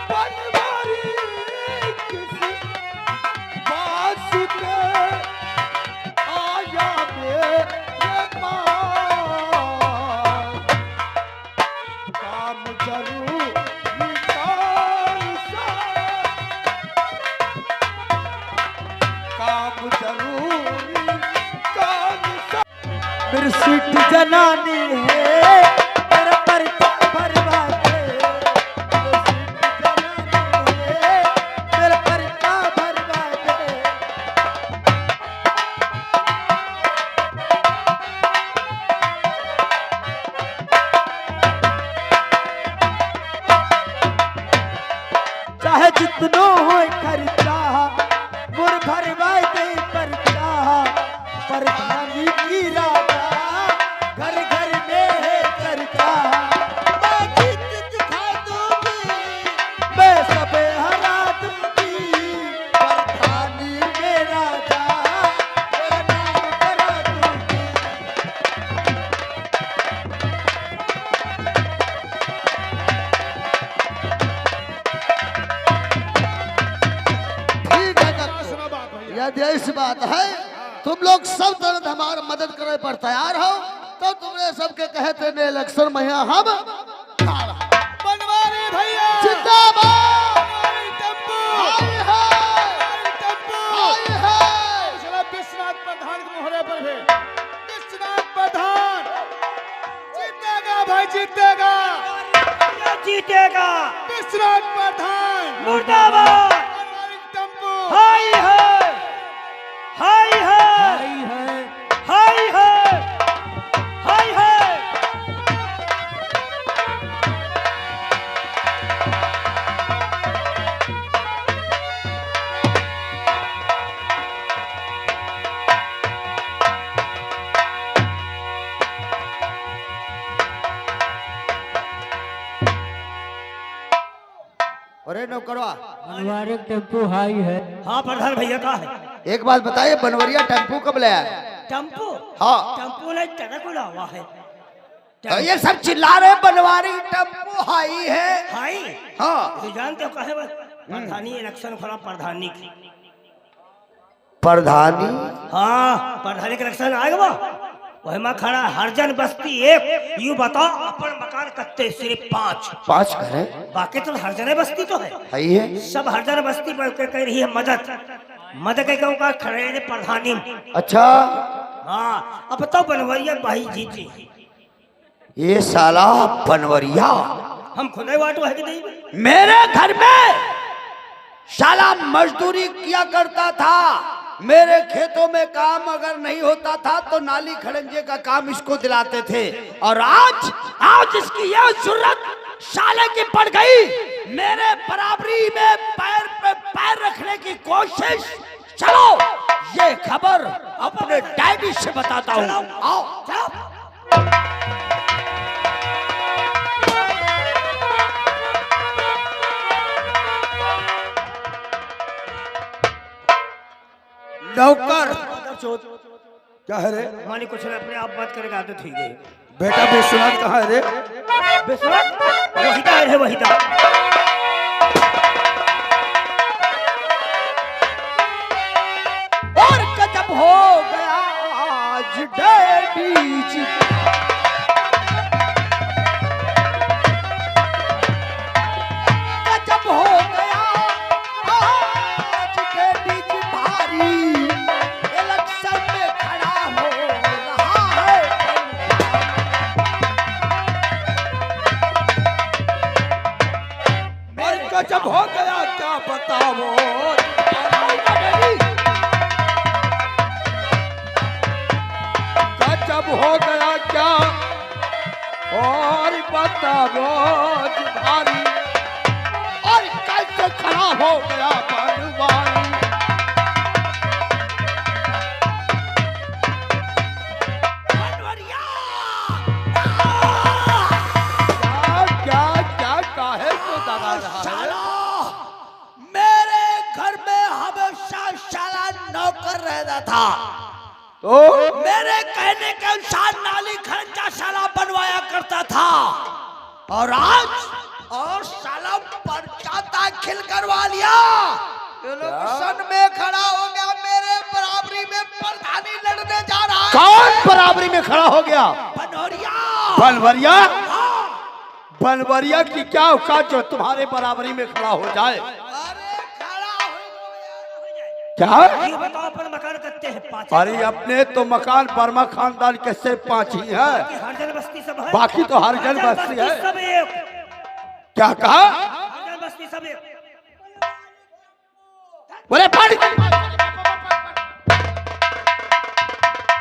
बनवारी किसी बात पे आया मेरे पास, काम जरूरी कौन सा, काम जरूरी कौन सा। मेरी स्वीट जनानी है तेरा परिचय भरवा दे, मेरी स्वीट जनानी है तेरा परिचय भरवा दे। चाहे जितनो हो खर्चा मुर भरवा दे परचा, परधानी की राजा घर घर में है चर्चा। मैं जीत दिखा दूंगी, मैं सबे हरा दूंगी, परधानी में राजा तेरा नाम करा दूंगी। ठीक है यदि ऐसी बात है तुम लोग सब तरह हमारा मदद करे पर तैयार हो तो तुमने सबके कहते ने इलेक्शन में हम बनवारी भैया जिंदाबाद बनवारी टेम्पो हाय हाय टेम्पो। हाय हाय चला विश्वनाथ प्रधान के मोहरे पर है। विश्वनाथ प्रधान जीतेगा भाई, जीतेगा जीतेगा। विश्वनाथ प्रधान मुर्दाबाद। बनवारी टेम्पो। हाय हाय हाय हाय हाय हाय हाय हाय। अरे नौकरवा बनवारी टेम्पो हाई है। हाँ प्रधान भैया का है एक बात बताइए बनवरिया टेम्पू कब ले आया? टेम्पो। हाँ टेम्पो नहीं ट्रक उड़ा हुआ है। तो ये सब चिल्ला रहे बनवारी टेम्पो हाई है। हाई हाँ तो जानते हो कहे प्रधानी इलेक्शन खड़ा प्रधानी की। प्रधानी हाँ प्रधानी के इलेक्शन आएगा वही में खड़ा हरजन बस्ती एक। यू बताओ अपन मकान कत्ते सिर्फ 5 5 घरे बाकी तो हरजन बस्ती तो है। है सब हरजन बस्ती पर कह रही है मदद मदद के का खड़े हैं प्रधानी। अच्छा हाँ अब बताओ बनवरिया भाई जीती। ये साला बनवरिया हम खुद वाटो है कि नहीं? मेरे घर में साला मजदूरी किया करता था। मेरे खेतों में काम अगर नहीं होता था तो नाली खड़ंजे का काम इसको दिलाते थे। और आज इसकी यह जरूरत साले की पड़ गई। मेरे बराबरी में पैर पे पैर रखने की कोशिश। चलो ये खबर अपने डैडी से बताता हूँ। आओ नौकर क्या है रे? मानी कुछ नहीं अपने आप बात करेगा आदत हुई गई। बेटा विश्वनाथ कहाँ है रे? विश्वनाथ वहीदा है वहीदा। और गजब हो गया आज डैडी जी। गजब हो गया आज डैडी जी भारी। इलेक्शन में खड़ा हो रहा है। और गजब हो गया क्या बताओ? गजब हो गया क्या और बताओ भारी। और कैसे खड़ा हो गया बनवारी। क्या क्या काहे को दबा रहा है? मेरे घर में हमेशा साला नौकर रहता था। तो मेरे कहने के अनुसार नाली खर्चा साला बनवाया करता था। और आज और साला पर्चा करवा लिया। इलेक्शन में खड़ा हो गया, मेरे बराबरी में प्रधानी लड़ने जा रहा है। कौन बराबरी में खड़ा हो गया? बनोरिया। बनवरिया? बनवरिया की क्या औकात जो तुम्हारे बराबरी में खड़ा हो जाए? अरे खड़ा हो गया। क्या? ये बताओ अपन मकान कत्ते हैं? 5। अरे अपने तो मकान वर्मा खानदान के सिर्फ 5 ही है, हरजन बस्ती सब है। बाकी तो हरजन बस्ती है। सब एक। क्या कहा? हरजन बस्ती सब एक। बोले फाड़।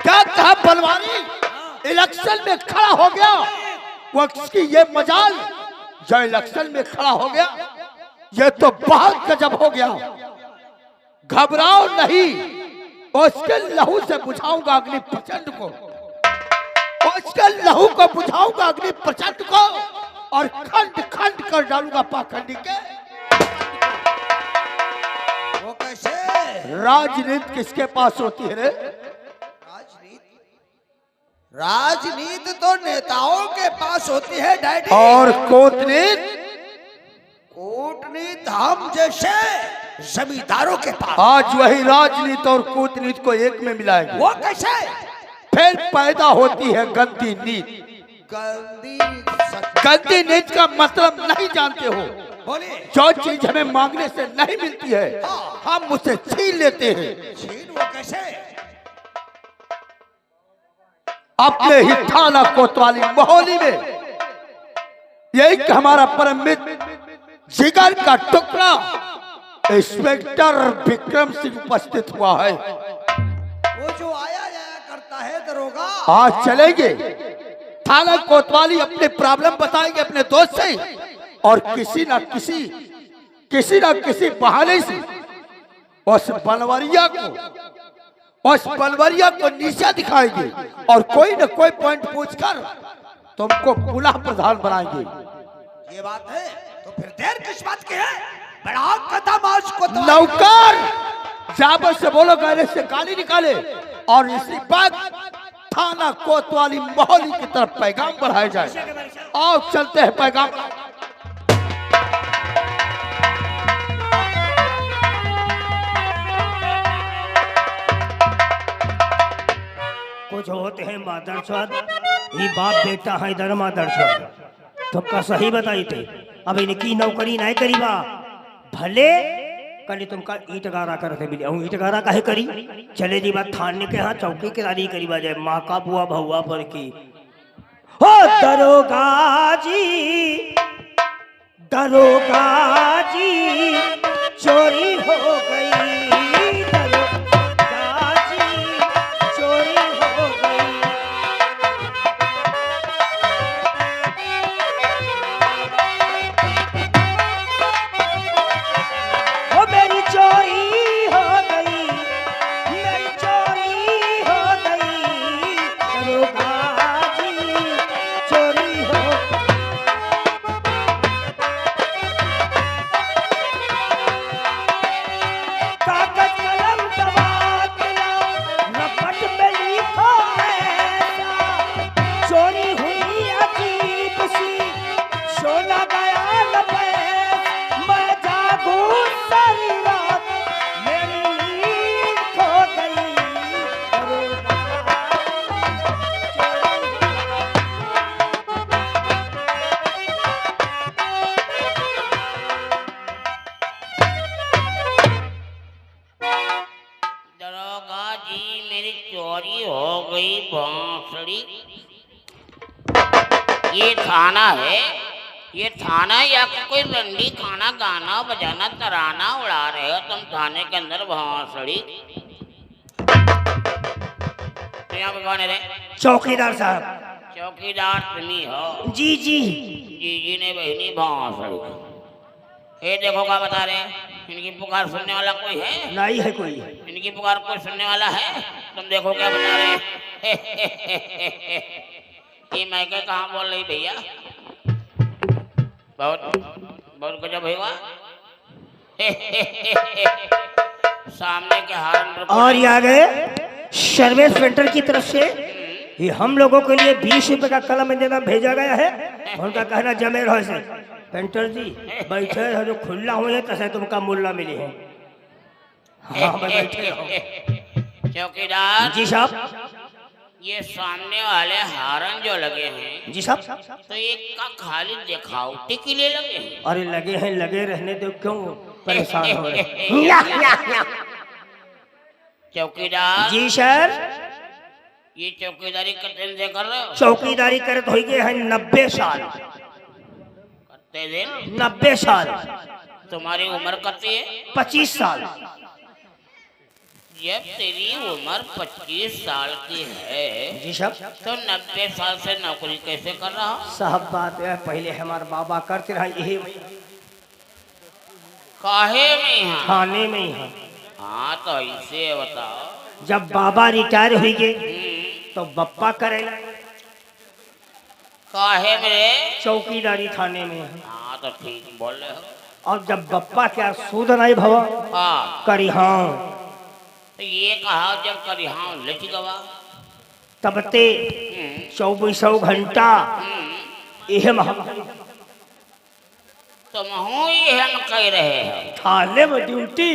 क्या कहा? बनवारी इलेक्शन में खड़ा हो गया, वो उसकी ये मजाल जो इलेक्शन में खड़ा हो गया, ये तो बहुत गजब हो गया। घबराओ नहीं, उसके लहू से बुझाऊंगा अग्नि प्रचंड को, उसके लहू को बुझाऊंगा अग्नि प्रचंड को, और खंड खंड कर डालूंगा पाखंडी के। वो कैसे? राजनीति किसके पास होती है रे? राजनीति? राजनीति तो नेताओं के पास होती है डैडी। और कूटनीति? कूटनीति हम जैसे जमींदारों के पास। आज वही राजनीति और कूटनीति को एक में मिलाएंगे। वो कैसे? फिर पैदा होती है गंदी नीति। गंदी गंदी नीति का मतलब नहीं जानते हो? बोलिए। जो चीज हमें मांगने से नहीं मिलती है, हम उसे छीन लेते हैं। छीन? वो कैसे? अपने ही थाना कोतवाली मोहल्ले में यही हमारा परम मित्र जिगर का टुकड़ा इंस्पेक्टर विक्रम सिंह उपस्थित हुआ है। वो जो आया जाया करता है दरोगा। आज चलेंगे थाना कोतवाली, अपने प्रॉब्लम बताएंगे अपने दोस्त से, और किसी ना किसी बहाने से उस बनवरिया को नीचा दिखाएंगे, और कोई न कोई पॉइंट पूछकर तुमको पुनः प्रधान बनाएंगे। ये बात है तो फिर देर किस बात की है? बड़ा कदम आज को तो नौकर जाबर से बोलो, गाने से गाली निकाले, और इसी बात थाना कोतवाली मोहल्ले की तरफ पैगाम बढ़ाया जाए। आओ चलते हैं पैगाम। कुछ होते हैं मादरचोद, ये बाप बेटा है इधर मादरचोद। तुमका सही बताई थे, अब इनकी नौकरी नहीं करीबा। भले कल तुमका ईट गारा करते मिले, ईट गारा काहे करी? चले जी बात थाने के यहाँ चौकी किरानी करीबा जाए, माँ का बुआ भहुआ पर की। हो दरोगा जी, दरोगा जी, चोरी हो गई। दरोगा जी, चोरी हो गई। ओ मेरी चोरी हो गई, मेरी चोरी हो गई। दरोगा जी, चोरी हो कागज कलम दबात लाओ, रपट में लिखो ऐसा। चोरी हुई अजीब सी, सोना गया लपेट। मैं जागू सारी रात, मेरी नींद खो गई। दरोगा जी, मेरी चोरी हो गई बांसुरी। ये थाना है? ये थाना या कोई रंडी खाना, गाना बजाना तराना उड़ा रहे हो तुम थाने के अंदर बांसुरी? तो यहाँ पे कौन है रे? चौकीदार साहब। चौकीदार तुम्ही हो? जी जी। जी ने बहनी बांसुरी। ये देखो क्या बता रहे हैं, इनकी पुकार सुनने वाला कोई है? नहीं है कोई। इनकी पुकार कोई सुनने वाला है? तुम देखो क्या बता रहे हैं। ये माइके कहाँ बोल रही भैया? बहुत बहुत गजब हुआ। सामने के हार और ये आ गए सर्विस सेंटर की तरफ से, ये हम लोगों के लिए 20 रुपए का कलम देना भेजा गया है। उनका कहना जमे रहो से पेंटर जी बैठे है जो खुला हुए तसे तुमका मुल्ला मिले हैं। हाँ मैं बैठे हूँ। चौकीदार जी साहब। ये सामने वाले हारन जो लगे हैं जी साहब। तो एक का खाली दिखावटी के लिए लगे हैं। अरे लगे हैं, लगे रहने दो, क्यों परेशान हो रहे? चौकीदार जी सर। ये चौकीदारी करते दिन से कर रहे हो? चौकीदारी करत हो गए हैं 90 साल। करते दिन 90 साल। तुम्हारी उम्र कितनी है? 25 साल। जब तेरी उम्र 25 साल की है जी साहब। तो 90 साल से नौकरी कैसे कर रहा हो? साहब बात है, पहले हमारे बाबा करते रहे यही काहे में यहाँ? थाने में ही है। हाँ तो इसे बताओ। जब बाबा रिटायर हुई गए तो बप्पा करेला काहे में? चौकीदारी थाने में है। हाँ तो ठीक बोल रहे हो। और जब बप्पा क्या सूद नहीं भवा हाँ करी हाँ तो ये कहा जब करी हाँ लिख गवा तब ते 24 घंटा यह महामारी तुम हो ये हम कह रहे हैं। थाने में ड्यूटी।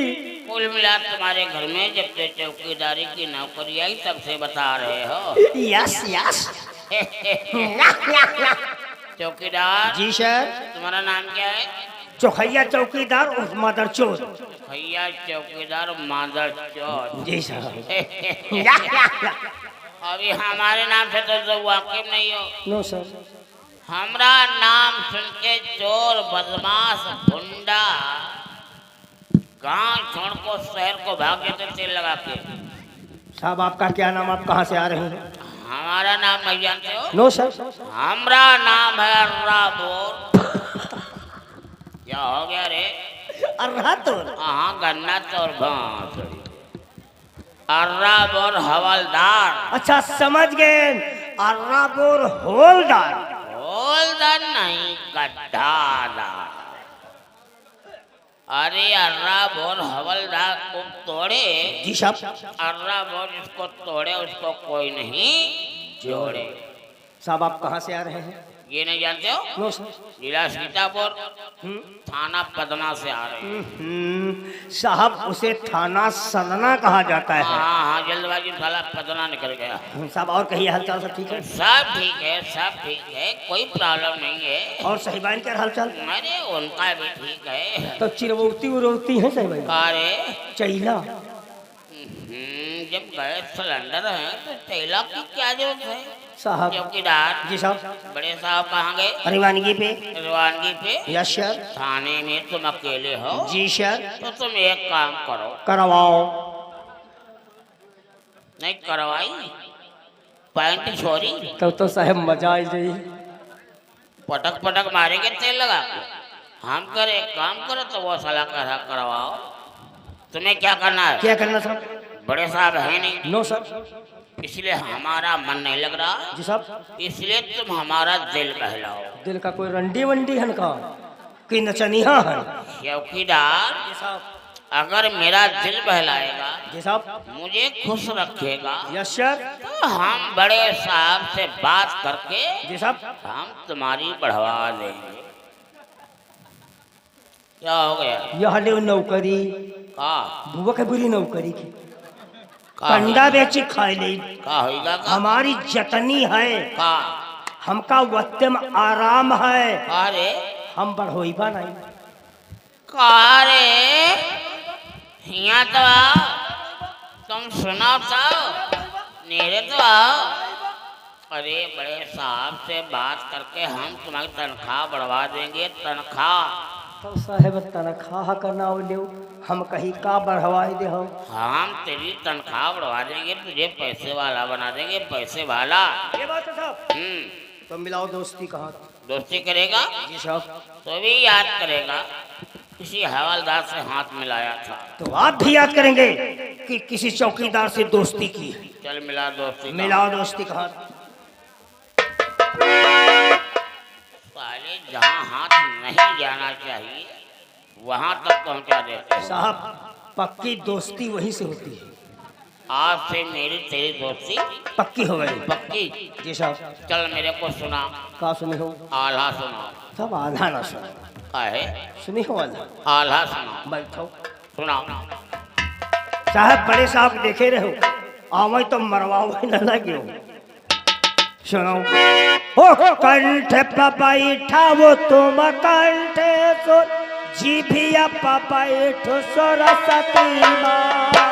कुल मिला तुम्हारे घर में जब से चौकीदारी की नौकरी आई तब से बता रहे हो। Yes yes. चौकीदार जी सर। तुम्हारा नाम क्या है? चौखैया चौकीदार उस मदर चोर। भैया चौकीदार मादर चौथ। जी सर। अभी हमारे नाम से तो वाकिफ नहीं हो। No sir. हमरा नाम सुन के चोर बदमाश गुंडा गांव छोड़ को शहर को भाग जाते तेल लगा के। साहब आपका क्या नाम, आप कहाँ से आ रहे हैं? हमारा नाम नहीं जानते हो? No sir. हमरा नाम है अर्राबोर। क्या हो गया रे? अर्रा तो हाँ गन्ना तोर भांस। अर्राबोर हवलदार। अच्छा समझ गए। अर्राबोर होलदार। होलदार नहीं गड्ढादार। अरे अर्राबोर हवलदार को तोड़े। जी साहब। अर्राबोर जिसको तोड़े उसको कोई नहीं जोड़े। साहब आप कहाँ से आ रहे हैं? ये नहीं जानते हो? No sir. जिला सीतापुर थाना पदना से आ रहे हैं। साहब उसे थाना सदना कहा जाता है। हाँ हाँ जल्दबाजी में साला पदना निकल गया। साहब और कहिए हालचाल सब ठीक है? सब ठीक है, सब ठीक है, कोई प्रॉब्लम नहीं है। और साहिबान क्या हालचाल? अरे उनका भी ठीक है। तो चिरवती उरवती है साहिबान? अरे चैला। जब गैस सिलेंडर है तो चैला की क्या जरूरत है? साहब। चौकीदार जी साहब। बड़े साहब कहाँ गए? रवानगी पे। रवानगी पे? Yes sir. थाने में तुम अकेले हो? जी सर। तो तुम एक काम करो। करवाओ। नहीं करवाई पैंट छोरी तो साहब मजा आ जाए। पटक पटक मारेंगे तेल लगा के। हम करे एक काम करो तो वो साला करा करवाओ। तुम्हें क्या करना है? क्या करना साहब? बड़े साहब है नहीं। No sir. इसलिए हमारा मन नहीं लग रहा। जी साहब। इसलिए तुम हमारा दिल बहलाओ। दिल का कोई रंडी वंडी है का कि नचनिया है? चौकीदार अगर मेरा दिल बहलाएगा, जी साहब। मुझे खुश रखेगा, यस सर। तो हम बड़े साहब से बात करके जी साहब। हम तुम्हारी बढ़वा देंगे। क्या हो गया? यह ले नौकरी का बुआ के बुरी नौकरी की का कंडा बेची खाए ले। का होगा का हमारी जतनी है, का हमका वत्तम आराम है, अरे हम बढ़ोईबा नहीं। कारे यहाँ तो आओ, तुम सुनाओ तो मेरे तो आओ। अरे बड़े साहब से बात करके हम तुम्हारी तनख्वाह बढ़वा देंगे। तनख्वाह तो साहेब तनख्वाह करना ले हम कहीं का बढ़वाई दे हम। हम तेरी तनख्वाह बढ़वा देंगे, तुझे पैसे वाला बना देंगे, पैसे वाला। ये बात है साहब। तो मिलाओ दोस्ती कहाँ? दोस्ती करेगा जी साहब। तो भी याद करेगा किसी हवलदार से हाथ मिलाया था। तो आप भी याद करेंगे कि किसी चौकीदार से दोस्ती की है। चल मिला दोस्ती। मिलाओ दोस्ती कहाँ? साले जहाँ हाथ नहीं जाना चाहिए वहाँ तक पहुँचा देते हैं। साहब पक्की दोस्ती वहीं से होती है। आज से मेरी तेरी दोस्ती पक्की हो गई। पक्की। जी साहब। चल मेरे को सुना, का सुने हो? आल्हा सुना। तब आधा ना सुन है सुनी हो आधा आल्हा सुनाओ बैठो सुनाओ साहब बड़े साहब देखे रहो आवे तो मरवाओ न लगे सुनो ओ कंठ बैठा वो तुम कंठ सो जीभिया बैठो सरस्वती माँ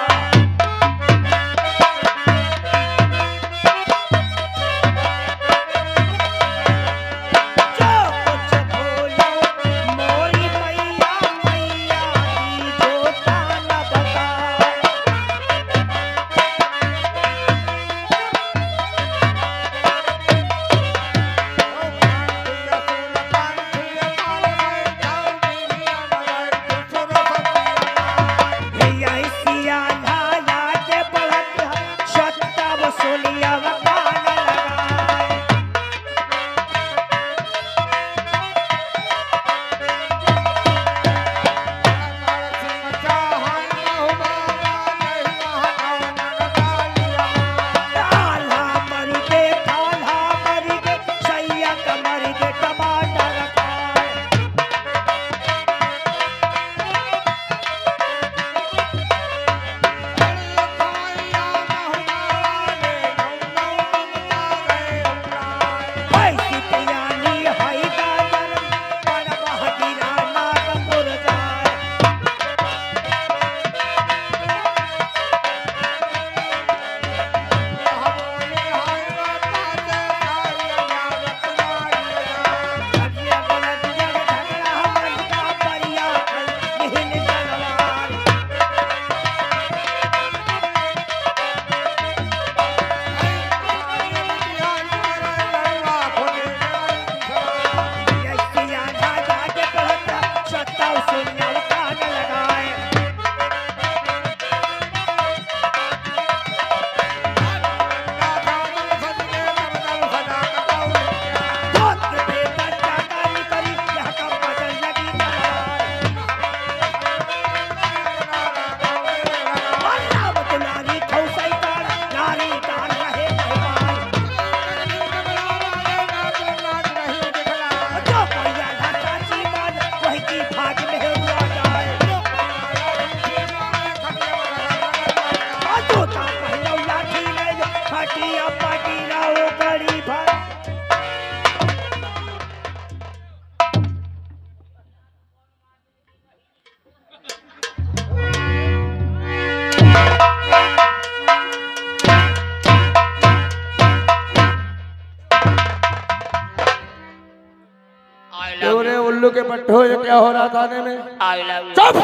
उल्लू के पट्टो ये क्या हो रहा थाने में? आई लव यू चुप!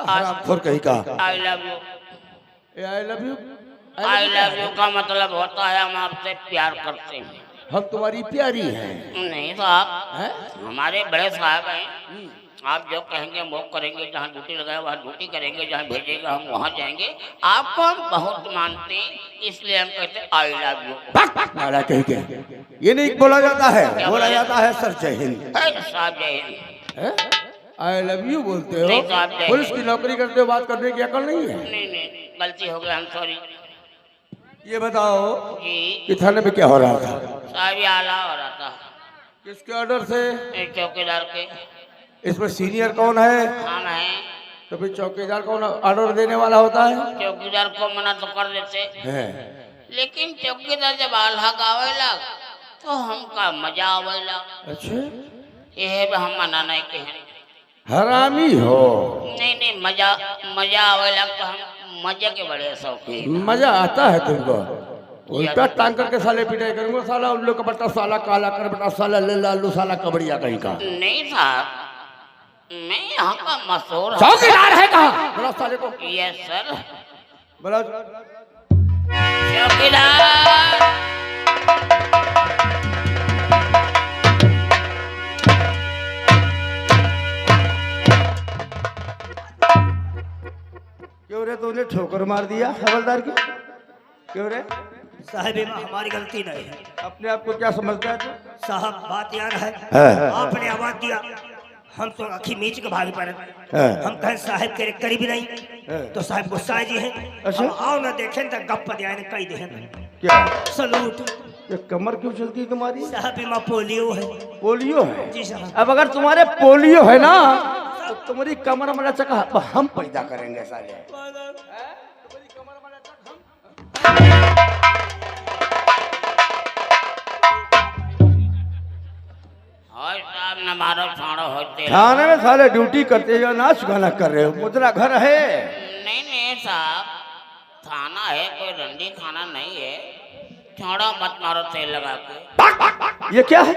हरामखोर कहीं का। I love you I love you I love you का मतलब होता है हम आपसे प्यार करते हैं। हम तुम्हारी प्यारी हैं। नहीं साहब हैं? हमारे बड़े साहब हैं, आप जो कहेंगे वो करेंगे, जहाँ ड्यूटी लगाए वहाँ ड्यूटी करेंगे, जहाँ भेजेगा हम वहाँ जाएंगे। आपको हम बहुत मानते हैं, इसलिए हम कहते हैं आई लव यू। मारा कहीं के ये नहीं बोला जाता है, बोला जाता है सर जय हिंद। साहब जय हिंद। आई लव यू बोलते नहीं हो? साहब, जय पुलिस हिंद। की नौकरी करते हो, बात करने की अकल नहीं है? नहीं गलती हो गई, हम सॉरी। ये बताओ जी कि थाने में क्या हो रहा था? साहब ये आला हो रहा था किसके ऑर्डर से? एक चौकीदार के। इसमें सीनियर कौन है? हम हैं। तो फिर चौकीदार कौन ऑर्डर देने वाला होता है? चौकीदार को मना तो कर देते, है। लेकिन चौकीदार जब आल्हा गावे लग तो हमका मजा आवे लग। अच्छा ये भी हम मना नहीं कहें। हरामी हो। नहीं मजा आवे लग तो हम मजे के बड़े शौकीन। मजा आता है तुमको? उल्टा टांग करके साले पिटाई करूंगा, साला उल्लू का पट्टा, साला काला कर बेटा, साला ले लालू, साला कबड़िया कहीं का। नहीं साहब मैं यहाँ का मशहूर चौकीदार है कहाँ? बोला साले को। Yes sir. बोला चौकीदार क्यों रे तूने ठोकर मार दिया हवलदार की? क्यों रे? साहब हमारी गलती नहीं है। अपने आप को क्या समझता है तू? साहब बात यार है, है। आपने आवाज दिया, हम तो आखिर मीच के भाग पड़े। है। हम कहें साहब के करीब नहीं है। तो साहब गुस्सा जी हैं। अच्छा। हम आओ ना देखें तो गप दिया कही दे क्या? सलूट ये कमर क्यों चलती है तुम्हारी? साहब बीमा पोलियो है। पोलियो है? जी साहब। अब अगर तुम्हारे पोलियो है ना तो तुम्हारी कमर में चका हम पैदा करेंगे साले। और साहब न मारो छोड़ो होते थाने में साले ड्यूटी करते हो, नाच गाना कर रहे हो, मुद्रा घर है। नहीं साहब, थाना है, कोई रंडी खाना नहीं है। छोड़ो मत मारो तेल लगा के। ये क्या है?